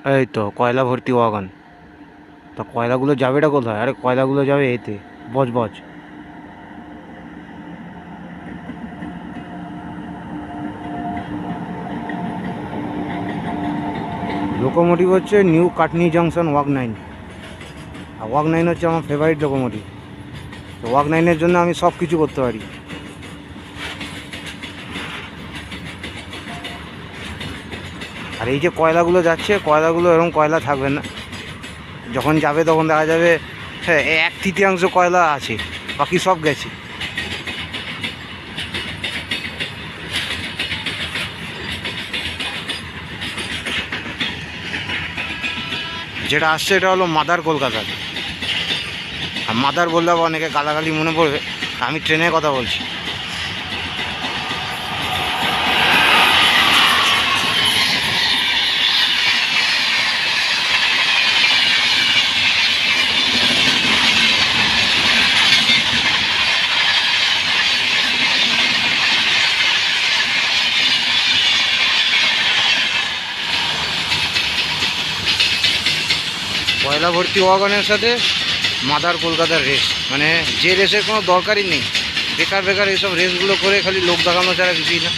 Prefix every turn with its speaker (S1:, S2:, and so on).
S1: এই তো কয়লা ভর্তি ওয়াগন। তা কয়লাগুলো যাবেটা কোথায়? আরে কয়লাগুলো যাবে এতে, বজবজ। লোকোমোটিভ হচ্ছে new Katoni junction walk nine. আর ওয়াক নাইন হচ্ছে আমার ফেভারিট লোকোমোটিভ। তো ওয়াক নাইনের জন্য আমি সব কিছু করতে পারি। আর এই যে কয়লাগুলো যাচ্ছে, কয়লাগুলো এরকম কয়লা থাকবে না। যখন যাবে তখন দেখা যাবে হ্যাঁ 1/3 কয়লা আছে, বাকি সব গেছে। যেটা আসছে এটা হলো মাদার কলকাতার। আর মাদার বললে আবার অনেকে গালাগালি মনে পড়বে, আমি ট্রেনের কথা বলছি। কয়লা ভর্তি ওয়াগনের সাথে মাদার কলকাতার রেস, মানে যে রেসের কোনো দরকারই নেই। বেকার বেকার এইসব রেসগুলো করে খালি লোক দেখানো ছাড়া কিছুই না।